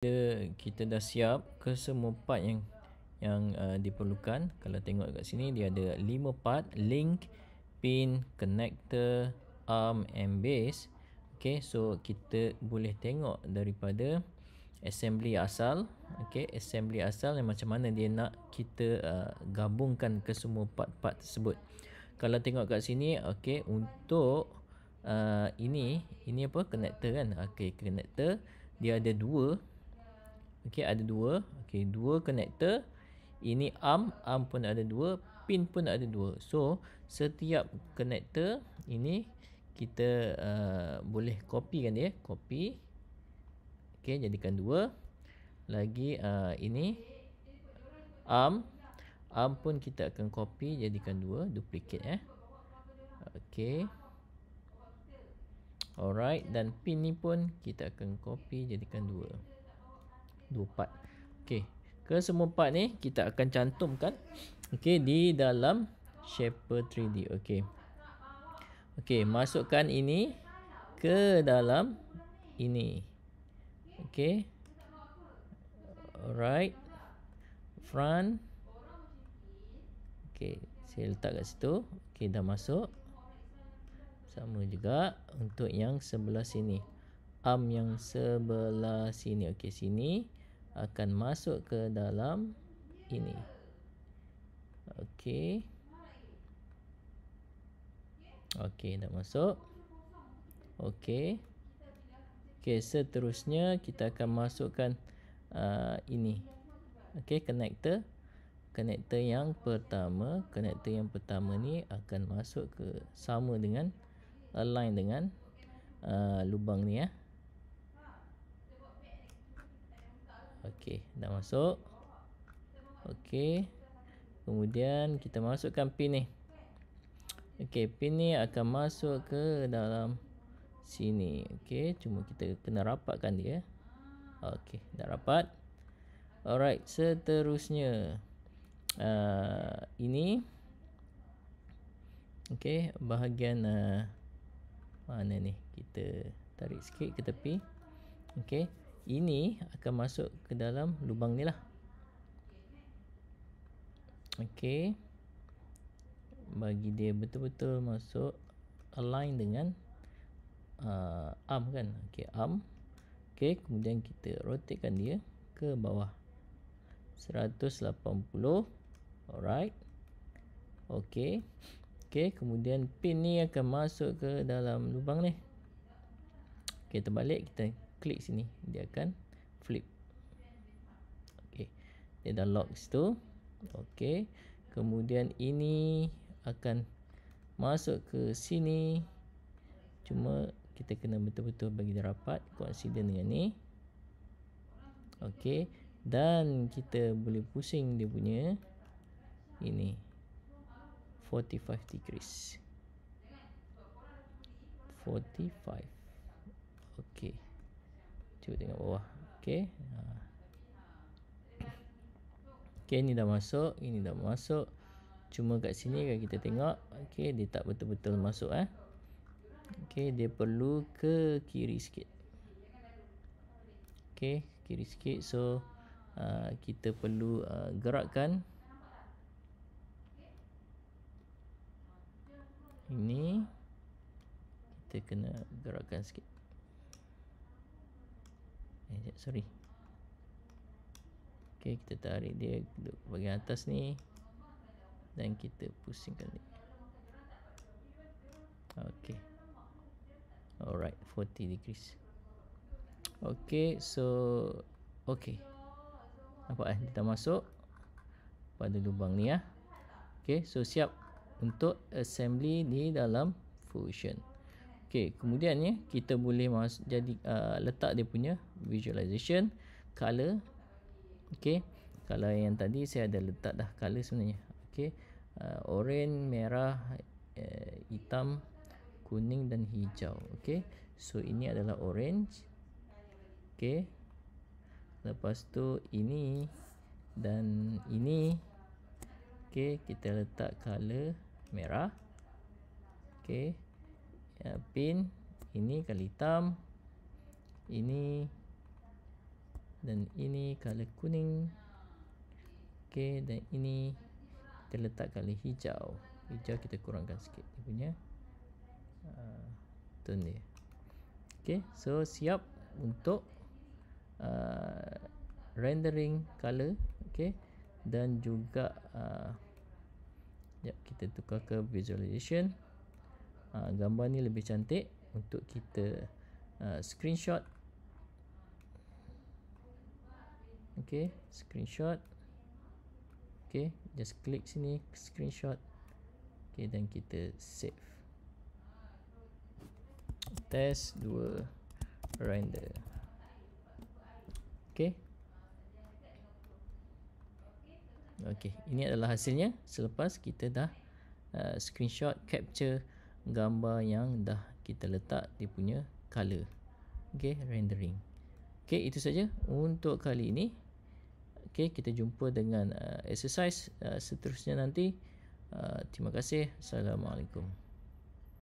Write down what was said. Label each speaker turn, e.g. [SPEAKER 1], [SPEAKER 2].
[SPEAKER 1] Kita dah siap ke semua part yang diperlukan. Kalau tengok kat sini dia ada 5 part: link, pin, connector, arm and base. Okay, so kita boleh tengok daripada assembly asal. Okay, assembly asal yang macam mana dia nak kita gabungkan ke semua part-part tersebut. Kalau tengok kat sini, okay, untuk ini apa, connector kan. Okay, connector dia ada dua. Okey, ada dua. Okey, dua connector. Ini arm pun ada dua, pin pun ada dua. So, setiap connector ini kita boleh copykan dia, copy. Okey, jadikan dua. Lagi ini arm pun kita akan copy jadikan dua, duplicate Okey. Alright, dan pin ni pun kita akan copy jadikan dua part. Okey, ke semua part ni kita akan cantumkan di dalam Shaper 3D. Okey, masukkan ini ke dalam ini. Okey, alright, front. Okey, saya letak kat situ. Okey, dah masuk. Sama juga untuk yang sebelah sini, arm yang sebelah sini. Okey, sini akan masuk ke dalam ini. Okey, dah masuk. Okey, seterusnya kita akan masukkan ini. Okey, connector yang pertama. Connector yang pertama ni akan masuk ke, sama dengan, align dengan lubang ni Okey, dah masuk. Okey, kemudian kita masukkan pin ni. Okey, pin ni akan masuk ke dalam sini. Okey, cuma kita kena rapatkan dia. Okey, dah rapat. Alright, seterusnya ini. Okey, bahagian mana ni? Kita tarik sikit ke tepi. Okey, ini akan masuk ke dalam lubang ni lah. Okey, bagi dia betul-betul masuk, align dengan arm kan. Okey, arm. Okey, kemudian kita rotatekan dia ke bawah 180. Alright. Okey. Okey, kemudian pin ni akan masuk ke dalam lubang ni. Okey, terbalik, kita klik sini, dia akan flip. Okey, dia dah lock situ. Okey, kemudian ini akan masuk ke sini. Cuma kita kena betul-betul bagi dia rapat, consider dengan ni. Okey, dan kita boleh pusing dia punya ini 45 degrees. 45. Okey, cuba tengok bawah. Okey, okey, ni dah masuk, ini dah masuk. Cuma kat sini kalau kita tengok, okey, dia tak betul-betul masuk Okey, dia perlu ke kiri sikit. Okey, kiri sikit. So kita perlu gerakkan ini. Kita kena gerakkan sikit. Sorry. Okey, kita tarik dia ke bahagian atas ni dan kita pusingkan dia. Okey. Alright, 40 degrees. Okey, so okey. Nampak dia dah masuk pada lubang ni Okey, so siap untuk assembly di dalam Fusion. Okey, kemudiannya kita boleh jadi letak dia punya visualization, color. Okey, kalau yang tadi saya ada letak dah color sebenarnya. Okey, orange, merah, hitam, kuning dan hijau. Okey, so ini adalah orange. Okey, lepas tu ini dan ini. Okey, kita letak color merah. Okey, pin ini kali hitam, ini dan ini color kuning. Okey, dan ini kita letak color hijau. Hijau kita kurangkan sikit dia punya tone dia. Okey, so siap untuk rendering color. Okey, dan juga kita tukar ke visualization. Gambar ni lebih cantik untuk kita screenshot. Okey, screenshot. Okey, just klik sini screenshot. Okey, dan kita save. Test 2 render. Okey. Okey, ini adalah hasilnya selepas kita dah screenshot capture gambar yang dah kita letak dia punya color. Okey, rendering. Okey, itu saja untuk kali ini. Okey, kita jumpa dengan exercise seterusnya nanti. Terima kasih. Assalamualaikum.